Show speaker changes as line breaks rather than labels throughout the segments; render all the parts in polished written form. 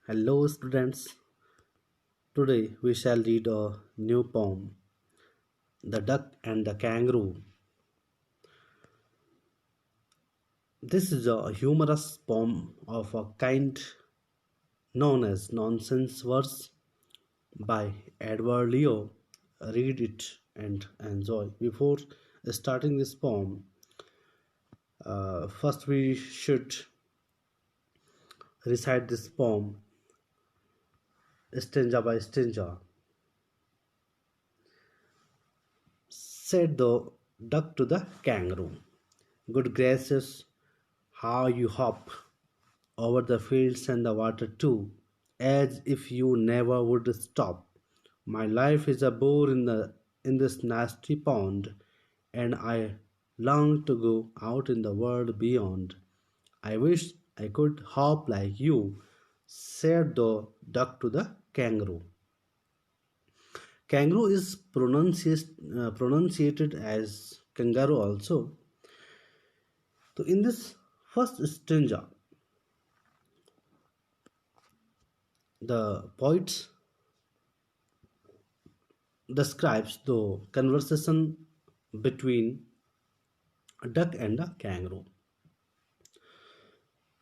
Hello, students. Today we shall read a new poem, The Duck and the Kangaroo. This is a humorous poem of a kind known as nonsense verse by Edward Leo. Read it and enjoy. Before starting this poem, first we should recite this poem stanza by stanza. Said the duck to the kangaroo, "Good gracious, how you hop over the fields and the water too, as if you never would stop. My life is a bore in this nasty pond, and I long to go out in the world beyond. I wish I could hop like you," said the duck to the kangaroo. Kangaroo is pronunciated as kangaroo also. So in this first stanza, the poet describes the conversation between a duck and a kangaroo.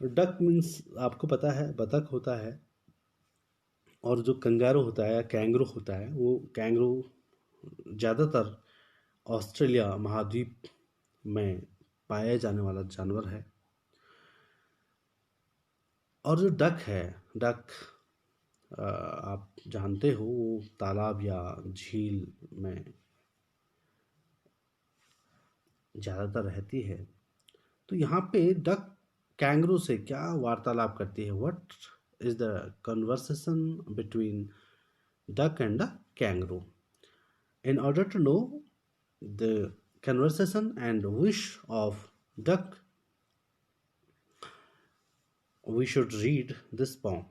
Duck means आपको पता है बतख होता है, और जो kangaroo होता है या कैंगरू होता है वो कैंगरू ज़्यादातर ऑस्ट्रेलिया महाद्वीप में पाया जाने वाला जानवर है। और जो डक है, डक आप जानते हो वो तालाब या झील में ज़्यादातर रहती है। तो यहाँ पे डक कैंगरू से क्या वार्तालाप करती है? What is the conversation between duck and the kangaroo? In order to know the conversation and wish of duck, we should read this poem.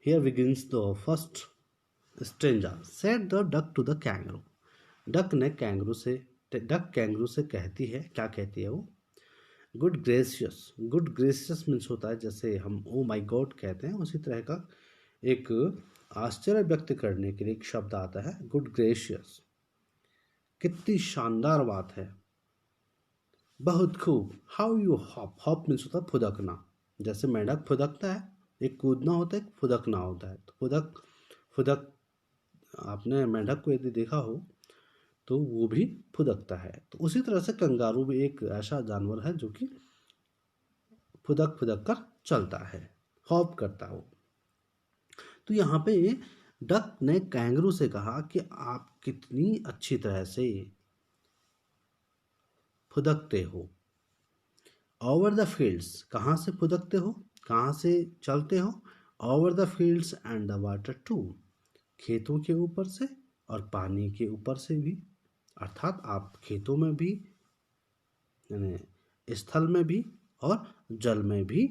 Here begins the first stanza. Said the duck to the kangaroo. Duck kangaroo से कहती है, क्या कहती है वो? Good gracious. Good gracious means होता है जैसे हम ओ माई गॉड कहते हैं, उसी तरह का एक आश्चर्य व्यक्त करने के लिए एक शब्द आता है गुड ग्रेशियस। कितनी शानदार बात है, बहुत खूब। How you hop. Hop means होता है फुदकना, जैसे मेंढक फुदकता है, एक कूदना होता है, एक फुदकना होता है। तो फुदक फुदक आपने मेंढक को यदि देखा हो तो वो भी फुदकता है। तो उसी तरह से कंगारू भी एक ऐसा जानवर है जो कि फुदक फुदक कर चलता है, हॉप करता हो। तो यहाँ पे डक ने कैंगरू से कहा कि आप कितनी अच्छी तरह से फुदकते हो। ओवर द फील्ड्स, कहाँ से फुदकते हो, कहाँ से चलते हो? Over the fields and the water too, खेतों के ऊपर से और पानी के ऊपर से भी। अर्थात आप खेतों में भी, यानी स्थल में भी और जल में भी।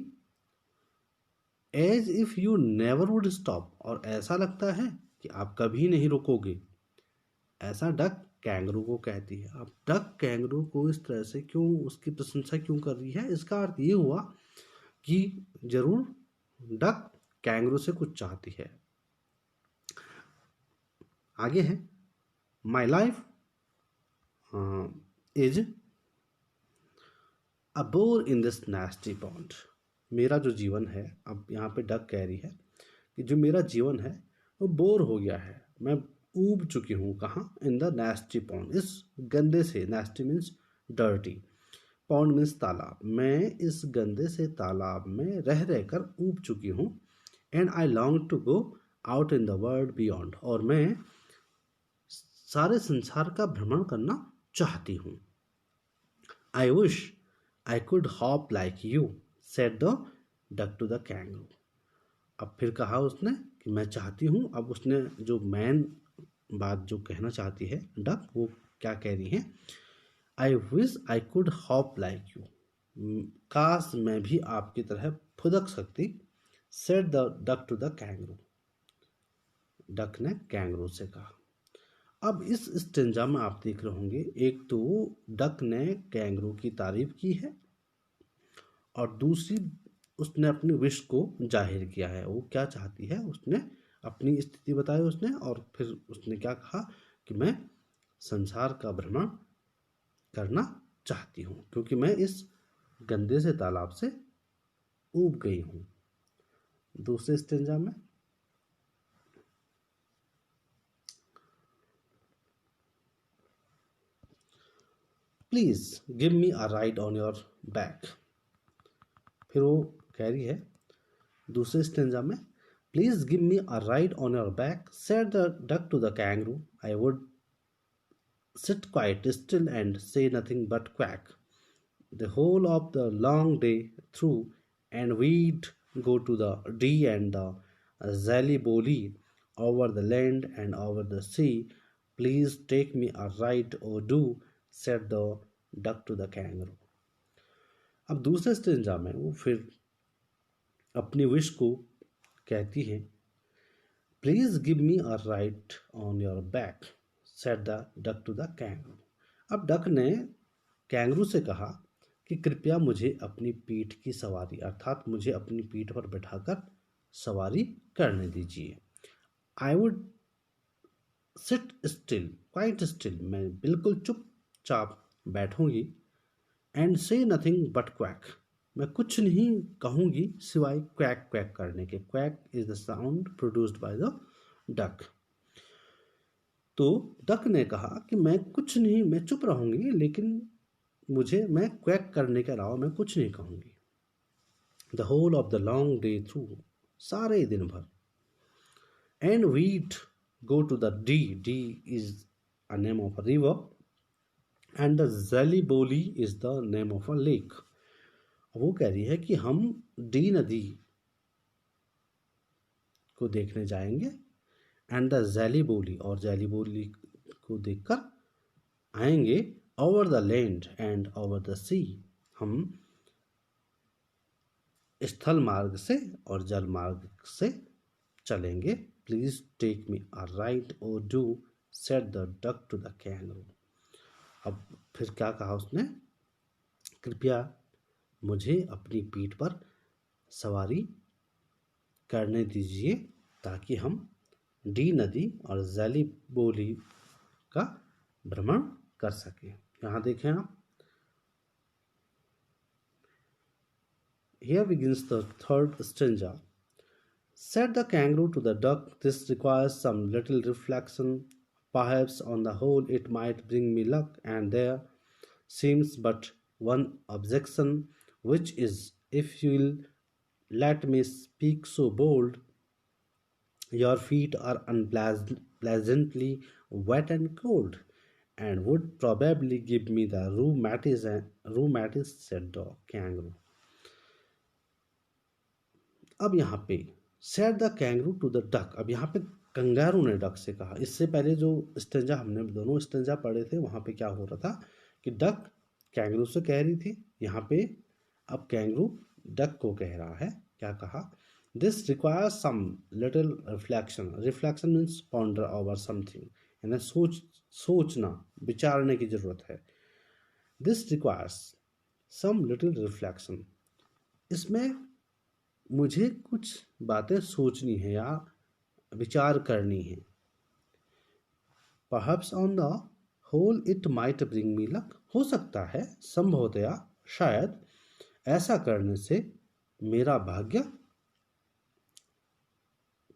As if you never would stop, और ऐसा लगता है कि आप कभी नहीं रुकोगे। ऐसा डक कैंगरू को कहती है। अब डक कैंगरू को इस तरह से क्यों, उसकी प्रशंसा क्यों कर रही है? इसका अर्थ ये हुआ कि जरूर डक कैंगरू से कुछ चाहती है। आगे है, my life is a bore in this नेस्टी pond. मेरा जो जीवन है, अब यहाँ पे डक कह रही है कि जो मेरा जीवन है वो बोर हो गया है, मैं ऊब चुकी हूँ। कहाँ? इन द नेस्टी पॉन्ड, इस गंदे से। नेस्टी मीन्स डर्टी, पॉन्ड मीन्स तालाब। मैं इस गंदे से तालाब में रह रहकर ऊब चुकी हूँ। And I long to go out in the world beyond, और मैं सारे संसार का भ्रमण करना चाहती हूँ। I wish I could hop like you, said the duck to the kangaroo. अब फिर कहा उसने कि मैं चाहती हूँ। अब उसने जो मेन बात जो कहना चाहती है डक, वो क्या कह रही है? I wish I could hop like you, काश मैं भी आपकी तरह फुदक सकती। Said the duck to the kangaroo, duck ने कैंगरू से कहा। अब इस स्टेंजा में आप देख रहे होंगे, एक तो डक ने कैंगरू की तारीफ की है, और दूसरी उसने अपनी विश को जाहिर किया है। वो क्या चाहती है, उसने अपनी स्थिति बताई उसने, और फिर उसने क्या कहा कि मैं संसार का भ्रमण करना चाहती हूँ क्योंकि मैं इस गंदे से तालाब से ऊब गई हूँ। दूसरे स्टेंजा में, please give me a ride on your back. फिर वो कह रही है दूसरे स्टेंजा में, please give me a ride on your back said the duck to the kangaroo, I would sit quite still and say nothing but quack the whole of the long day through, and we'd go to the dee and the zally-bolly over the land and over the sea. Please take me a ride, or do, said the duck to the kangaroo. अब दूसरे stanza में वो फिर अपनी wish को कहती है, please give me a ride on your back said the duck to the kangaroo. अब डक ने कैंगरू से कहा कि कृपया मुझे अपनी पीठ की सवारी, अर्थात मुझे अपनी पीठ पर बैठाकर सवारी करने दीजिए। I would sit still quite still, मैं बिल्कुल चुपचाप बैठूंगी, एंड से नथिंग बट क्वैक, मैं कुछ नहीं कहूंगी सिवाय क्वैक क्वैक करने के। Quack is the sound produced by the duck. तो डक ने कहा कि मैं कुछ नहीं, मैं चुप रहूंगी, लेकिन मैं क्वैक करने के अलावा मैं कुछ नहीं कहूंगी। The whole of the long day through, सारे दिन भर। And we'd go to the Dee, Dee is a name of a river, and the Jelly Bo Lee is the name of a lake. वो कह रही है कि हम डी नदी को देखने जाएंगे, एंड द जैली बोली, और जैली बोली को देखकर आएंगे, over the land and over the sea, हम स्थल मार्ग से और जल मार्ग से चलेंगे। Please take me a ride, और do, said the duck to the kangaroo. अब फिर क्या कहा उसने, कृपया मुझे अपनी पीठ पर सवारी करने दीजिए ताकि हम डी नदी और जैली बोली का भ्रमण कर सकें। यहाँ देखें आप, here begins the third stanza. Said the kangaroo to the duck, this requires some little reflection. Perhaps on the whole it might bring me luck, and there seems but one objection, which is, if you'll let me speak so bold, your feet are unpleasantly wet and cold, and would probably give me the rheumatis, said the kangaroo. अब यहाँ पे said the kangaroo to the duck, अब यहाँ पे kangaroo ने duck से कहा। इससे पहले जो स्टेंजा हमने दोनों स्टेंजा पढ़े थे वहाँ पे क्या हो रहा था कि डक कैंगरू से कह रही थी, यहाँ पे अब कैंगरू डक को कह रहा है। क्या कहा, this requires some little reflection, reflection means ponder over something, यानी सोचना, विचारने की जरूरत है। This requires some little reflection, इसमें मुझे कुछ बातें सोचनी है या विचार करनी है। Perhaps on the whole it might bring me luck, हो सकता है, संभवतया, शायद ऐसा करने से मेरा भाग्य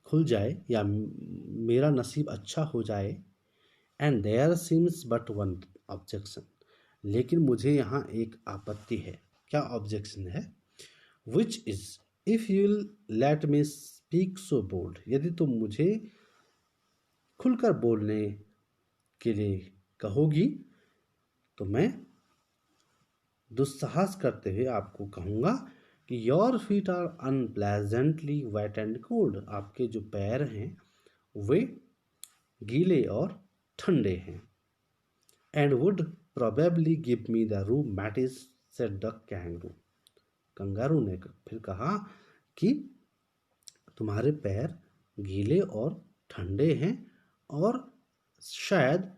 खुल जाए या मेरा नसीब अच्छा हो जाए। And there seems but one objection, लेकिन मुझे यहाँ एक आपत्ति है। क्या ऑब्जेक्शन है? Which is, if you'll let me speak so bold, यदि तुम मुझे खुलकर बोलने के लिए कहोगी तो मैं दुस्साहस करते हुए आपको कहूँगा कि your feet are unpleasantly wet and cold, आपके जो पैर हैं वे गीले और ठंडे हैं। And would probably give me the rheumatis, said the kangaroo, kangaroo ने फिर कहा कि तुम्हारे पैर गीले और ठंडे हैं, और शायद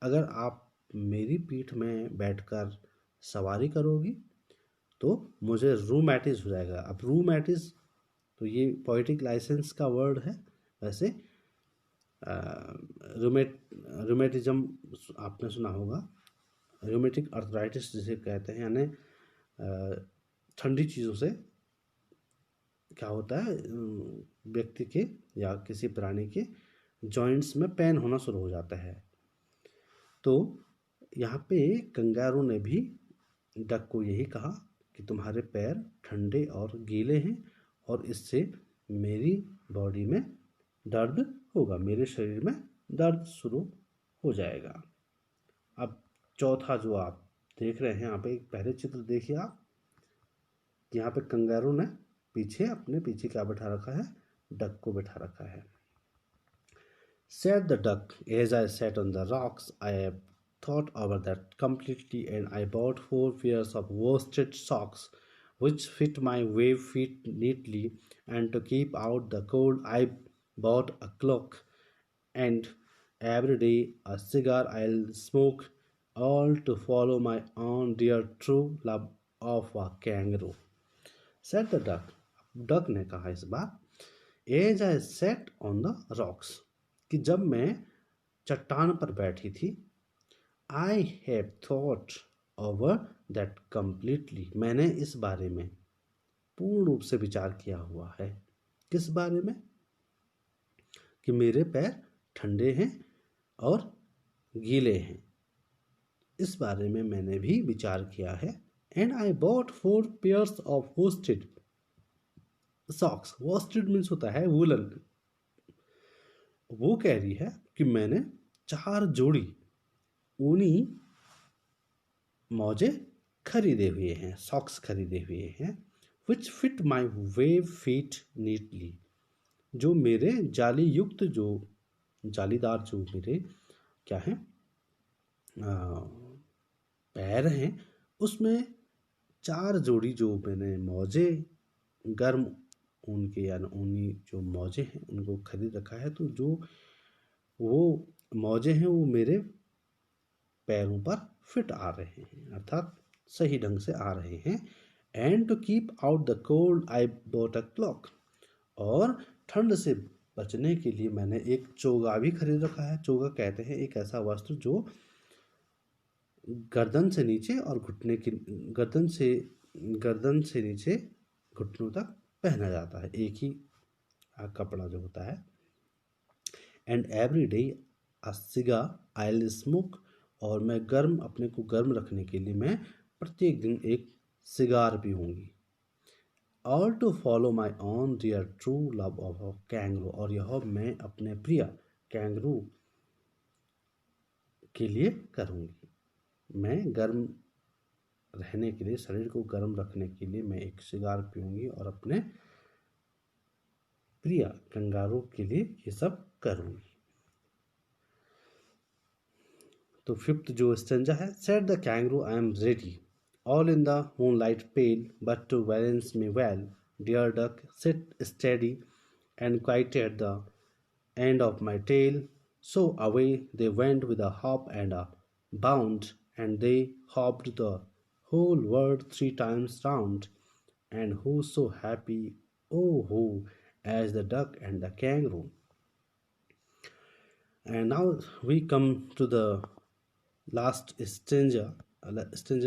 अगर आप मेरी पीठ में बैठकर सवारी करोगी तो मुझे रूमैटिस हो जाएगा। अब रूमैटिस तो ये पोइटिक लाइसेंस का वर्ड है। वैसे रूमेटिज्म आपने सुना होगा, रूमेटिक अर्थराइटिस जिसे कहते हैं, यानी ठंडी चीज़ों से क्या होता है, व्यक्ति के या किसी प्राणी के जॉइंट्स में पेन होना शुरू हो जाता है। तो यहाँ पे कंगारू ने भी डक को यही कहा कि तुम्हारे पैर ठंडे और गीले हैं और इससे मेरी बॉडी में दर्द होगा, मेरे शरीर में दर्द शुरू हो जाएगा। अब चौथा जो आप देख रहे हैं यहाँ पे, पहले चित्र देखिए आप, यहाँ पे कंगारू ने पीछे अपने पीछे क्या बैठा रखा है, डक को बैठा रखा है। Said the duck, as I sat on the rocks, I have thought over that completely, and I bought 4 pairs of worsted socks, which fit my wave feet neatly, and to keep out the cold, I bought a cloak, and every day a cigar I'll smoke, all to follow my own dear true love of a kangaroo. Said the duck. Duck ने कहा इस बार, as I sat on the rocks, कि जब मैं चट्टान पर बैठी थी, I have thought over that completely, मैंने इस बारे में पूर्ण रूप से विचार किया हुआ है। किस बारे में? कि मेरे पैर ठंडे हैं और गीले हैं, इस बारे में मैंने भी विचार किया है। And I bought 4 pairs of worsted socks. worsted means होता है वुलन। वो कह रही है कि मैंने 4 जोड़ी ऊनी मौजे खरीदे हुए हैं, सॉक्स खरीदे हुए हैं, विच फिट माई वेव फीट नीटली, जो मेरे जाली युक्त, जो जालीदार, जो मेरे क्या है पैर हैं, उसमें 4 जोड़ी जो मैंने मौजे गर्म ऊन के या ऊनी जो मौजे हैं उनको खरीद रखा है। तो जो वो मौजे हैं वो मेरे पैरों पर फिट आ रहे हैं, अर्थात सही ढंग से आ रहे हैं। And to keep out the cold I bought a cloak, और ठंड से बचने के लिए मैंने एक चोगा भी खरीद रखा है। चोगा कहते हैं एक ऐसा वस्त्र जो गर्दन से नीचे और घुटने की गर्दन से नीचे घुटनों तक पहना जाता है, एक ही कपड़ा जो होता है। And every day a cigar I smoke, और मैं अपने को गर्म रखने के लिए मैं प्रत्येक दिन एक सिगार पीऊँगी। All to follow my own dear true love of a kangaroo, और यह मैं अपने प्रिय कैंगरू के लिए करूँगी। मैं गर्म रहने के लिए, शरीर को गर्म रखने के लिए मैं एक सिगार पीऊँगी और अपने प्रिय कंगारू के लिए ये सब करूँगी। तो 5th जो स्टेंजा है, said the kangaroo I am ready, all in the moonlight pale, but to balance me well, dear duck sit steady and quite at the end of my tail. So away they went with a hop and a bound, and they hopped the whole world 3 times round. And who so happy, oh who, as the duck and the kangaroo. And now we come to the last stanza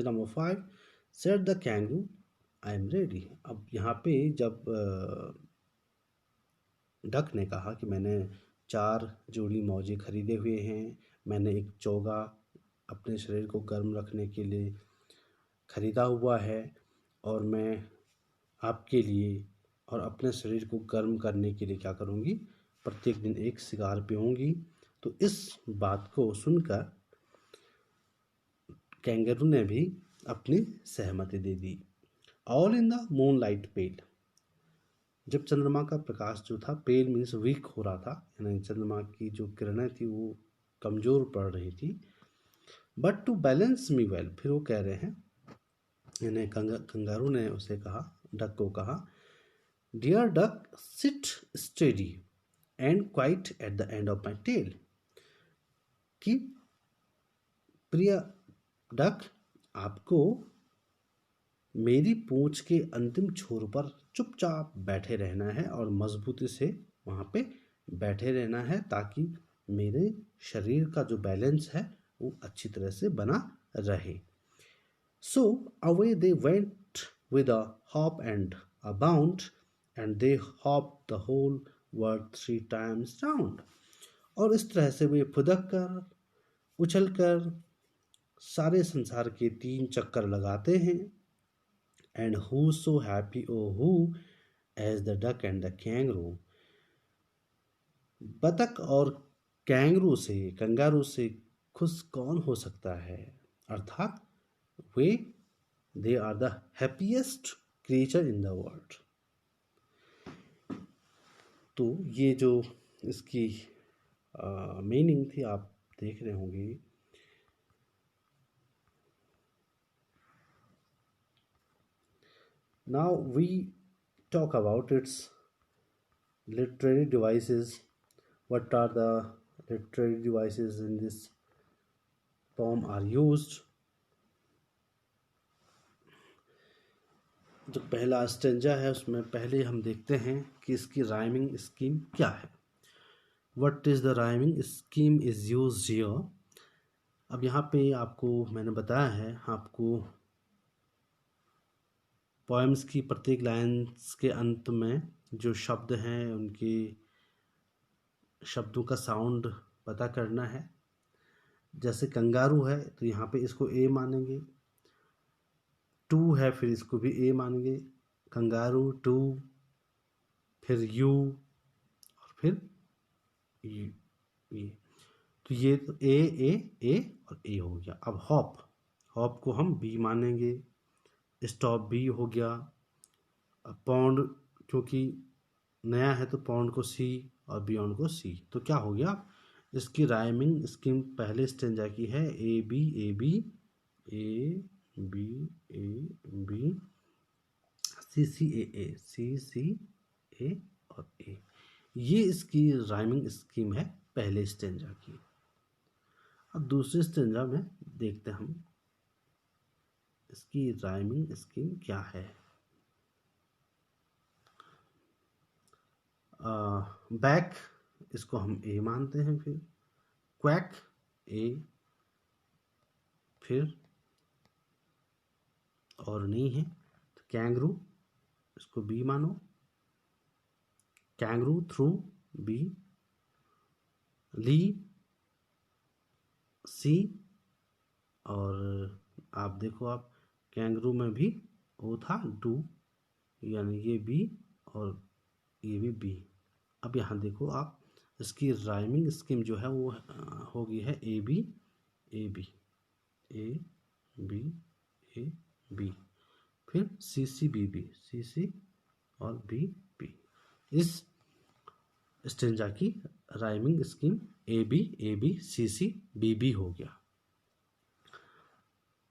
number 5. Said the kangaroo, I am ready. अब यहाँ पे जब duck ने कहा कि मैंने 4 जोड़ी मौजे खरीदे हुए हैं, मैंने एक चोगा अपने शरीर को गर्म रखने के लिए खरीदा हुआ है, और मैं आपके लिए और अपने शरीर को गर्म करने के लिए क्या करूँगी, प्रत्येक दिन एक सिगार पीऊँगी। तो इस बात को सुनकर कैंगरू ने भी अपनी सहमति दे दी। All in the moonlight pale, जब चंद्रमा का प्रकाश जो था, पेल मीन्स वीक हो रहा था, यानी चंद्रमा की जो किरणें थी वो कमज़ोर पड़ रही थी। But to balance me well, फिर वो कह रहे हैं, यानी कंगारू ने उसे कहा, डक को कहा, dear duck sit steady and quite at the end of my tail, कि प्रिय डक आपको मेरी पूंछ के अंतिम छोर पर चुपचाप बैठे रहना है और मजबूती से वहाँ पे बैठे रहना है, ताकि मेरे शरीर का जो बैलेंस है वो अच्छी तरह से बना रहे। So away they went with a hop and a bound, and they hopped the whole world 3 times round. और इस तरह से वे फुदक कर, उछल कर सारे संसार के 3 चक्कर लगाते हैं। And who so happy, oh who, as the duck and the kangaroo. बतख और कंगारू से खुश कौन हो सकता है, अर्थात वे they are the happiest creature in the world. तो ये जो इसकी मीनिंग थी आप देख रहे होंगे। Now we talk about its literary devices. What are the literary devices in this poem are used? जो पहला स्टेंजा है उसमें पहले हम देखते हैं कि इसकी राइमिंग स्कीम क्या है। What is the rhyming scheme is used here? अब यहाँ पे आपको मैंने बताया है, आपको पोएम्स की प्रत्येक लाइन्स के अंत में जो शब्द हैं उनके शब्दों का साउंड पता करना है। जैसे कंगारू है तो यहाँ पे इसको ए मानेंगे, टू है फिर इसको भी ए मानेंगे, कंगारू टू, फिर यू और फिर ये। तो ये तो ए और ए हो गया। अब हॉप को हम बी मानेंगे, स्टॉप बी हो गया। अब पौंड क्योंकि नया है तो पौंड को सी और बियॉन्ड को सी। तो क्या हो गया, इसकी राइमिंग स्कीम पहले स्टेंजा की है A B A B A B A B, C C A C C A और ए। ये इसकी राइमिंग स्कीम है पहले स्टेंजा की। अब दूसरे स्टेंजा में देखते हैं हम इसकी राइमिंग स्कीम क्या है। बैक इसको हम ए मानते हैं, फिर क्वैक ए, फिर और नहीं है तो कैंगरू इसको बी मानो, कैंगरू थ्रू बी, ली सी, और आप देखो आप कैंगरू में भी वो था डू, यानी ये बी और ये भी बी। अब यहाँ देखो आप इसकी राइमिंग स्कीम जो है वो हो गई है A B A B A B A B, फिर C C B B C C और बी बी। इस स्टेंजा की rhyming scheme A B C C B B हो गया।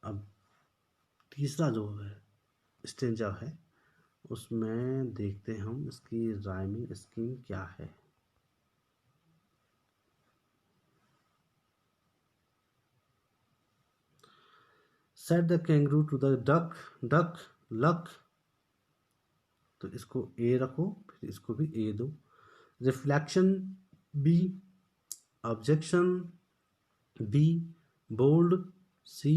अब तीसरा जो है स्टेंजा है उसमें देखते हैं हम इसकी राइमिंग स्कीम क्या है। Said the kangaroo to the duck duck luck, तो इसको ए रखो फिर इसको भी ए दो। Reflection B, objection B, bold C,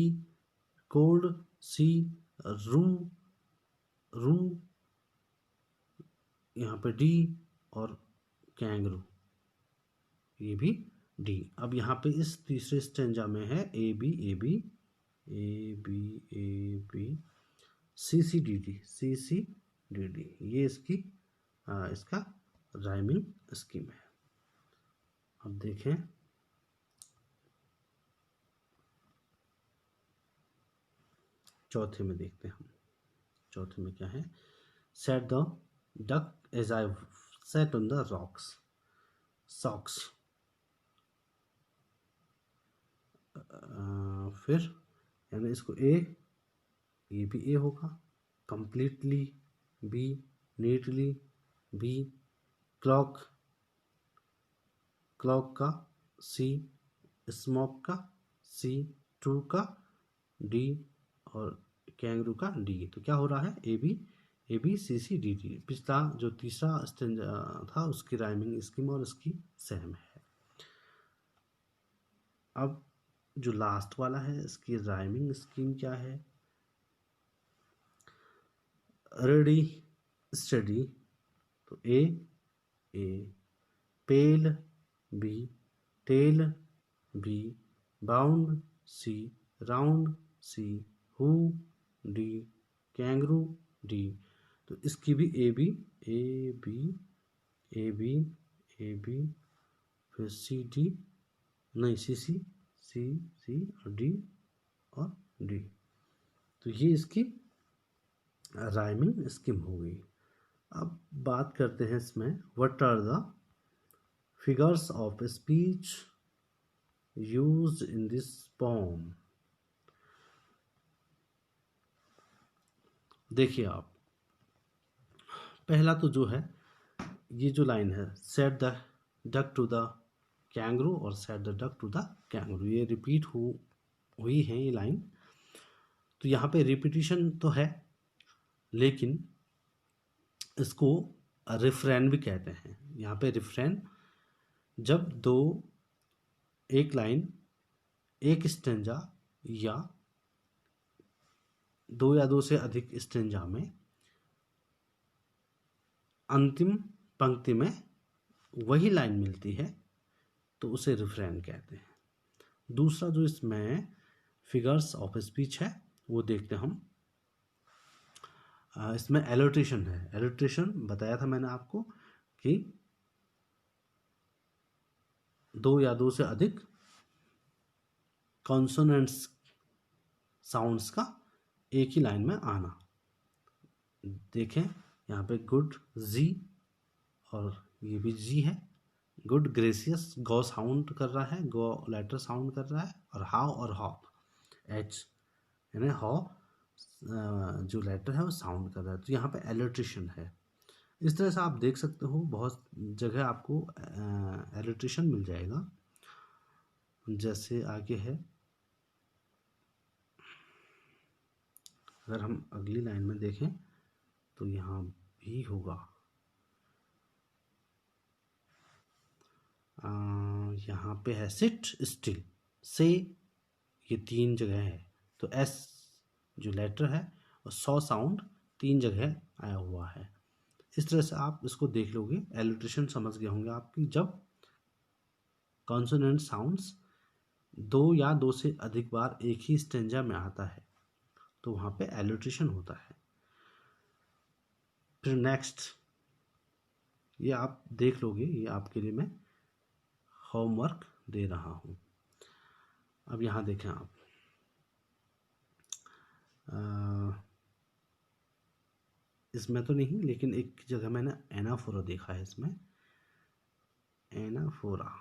cold C, roo roo यहाँ पे डी और कैंगरू ये भी डी। अब यहाँ पे इस तीसरे स्टेंजा में है A B A B A B A B C C D D C C D D, ये इसका राइमिंग स्कीम है। अब देखें चौथे में देखते हैं हम, चौथे में क्या है। Said the duck as I sat on the rocks socks, फिर यानी इसको ये भी ए होगा, completely B, neatly B, clock का सी, स्मोक का सी, टू का डी और कैंगरू का डी। तो क्या हो रहा है, A B C C D D. पिछला जो तीसरा स्टेंजा था उसकी राइमिंग स्कीम और इसकी सेम है। अब जो लास्ट वाला है इसकी राइमिंग स्कीम क्या है, रेडी स्टडी। तो A pale B, tail B, bound C, round C, who D, kangaroo D. तो इसकी भी A B A B A B A B, फिर सी डी, नहीं सी सी सी सी और डी और डी। तो ये इसकी राइमिंग स्कीम हो गई। अब बात करते हैं इसमें what are the figures of speech used in this poem. देखिए आप, पहला तो जो है ये जो लाइन है, said the duck to the kangaroo और said the duck to the kangaroo, ये रिपीट हुई है ये लाइन। तो यहाँ पे रिपीटिशन तो है, लेकिन इसको रिफ्रेन भी कहते हैं। यहाँ पे रिफ्रेन, जब एक लाइन एक स्टेंजा या दो से अधिक स्टेंजा में अंतिम पंक्ति में वही लाइन मिलती है तो उसे रिफ्रेन कहते हैं। दूसरा जो इसमें फिगर्स ऑफ स्पीच है वो देखते हैं हम। इसमें एलोट्रेशन है। एलोट्रेशन बताया था मैंने आपको कि दो या दो से अधिक कॉन्सोनेंट्स साउंड्स का एक ही लाइन में आना। देखें यहाँ पे गुड जी और ये भी जी है। गुड ग्रेसियस गो साउंड कर रहा है, गो लेटर साउंड कर रहा है, और हाउ और हॉप एच यानी हॉ जो लेटर है वो साउंड कर रहा है। तो यहाँ पे एलोट्रेशन है। इस तरह से आप देख सकते हो बहुत जगह आपको एलोट्रेशन मिल जाएगा। जैसे आगे है, अगर हम अगली लाइन में देखें तो यहाँ भी होगा। यहाँ पे है सिट स्टिल, से, ये तीन जगह है। तो एस जो लेटर है और सौ साउंड तीन जगह आया हुआ है। इस तरह से आप इसको देख लोगे, एलिट्रेशन समझ गए होंगे आपकी। जब कॉन्सोनेंट साउंड्स दो या दो से अधिक बार एक ही स्टेंजा में आता है तो वहाँ पे एलिट्रेशन होता है। फिर नेक्स्ट ये आप देख लोगे, ये आपके लिए मैं होमवर्क दे रहा हूँ। अब यहाँ देखें आप, इसमें तो नहीं लेकिन एक जगह मैंने एनाफोरा देखा है। इसमें एनाफोरा,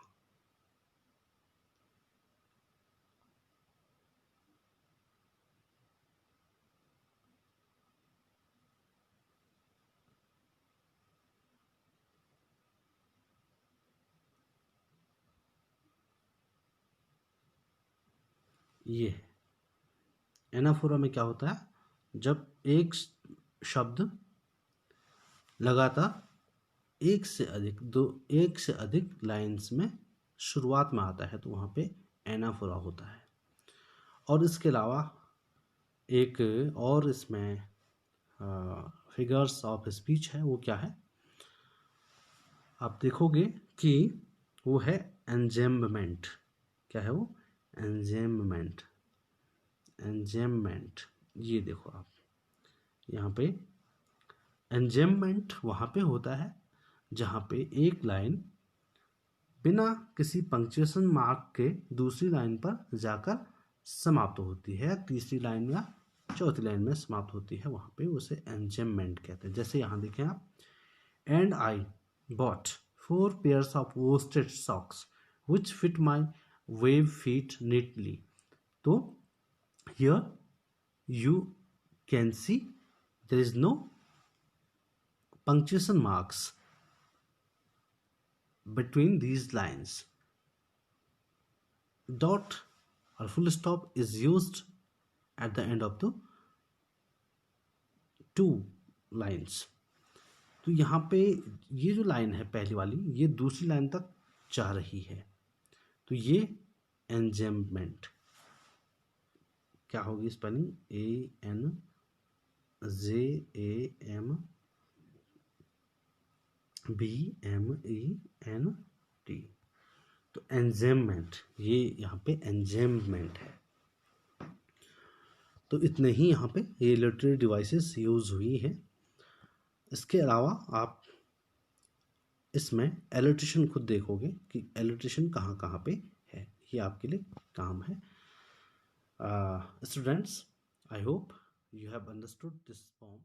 ये है एनाफोरा में क्या होता है, जब एक शब्द लगातार एक से अधिक लाइंस में शुरुआत में आता है तो वहाँ पे एनाफोरा होता है। और इसके अलावा एक और इसमें फिगर्स ऑफ स्पीच है, वो क्या है आप देखोगे कि वो है एंजेम्बमेंट। क्या है वो, एंजेम्बमेंट। एंजेम्बमेंट, ये देखो आप यहाँ पे एंजेम्बमेंट वहाँ पे होता है जहाँ पे एक लाइन बिना किसी पंक्चुएशन मार्क के दूसरी लाइन पर जाकर समाप्त होती है, तीसरी लाइन या चौथी लाइन में समाप्त होती है, वहाँ पे उसे एंजेम्बमेंट कहते हैं। जैसे यहाँ देखें आप, and I bought 4 pairs of worsted socks which fit my wave feet neatly। तो here you can see there is no punctuation marks between these lines. Dot or full stop is used at the end of the 2 lines. तो यहाँ पे ये जो line है पहली वाली, ये दूसरी लाइन तक जा रही है, तो ये एंजेम्बमेंट क्या होगी स्पेलिंग, ANJAMBMENT। तो एंजेम्बमेंट, ये यहाँ पे एंजेम्बमेंट है। तो इतने ही यहाँ पे ये लिटरेरी डिवाइसेस यूज हुई हैं। इसके अलावा आप इसमें एलिट्रेशन खुद देखोगे कि एलिट्रेशन कहाँ कहाँ पे है, ये आपके लिए काम है। Students, I hope you have understood this poem.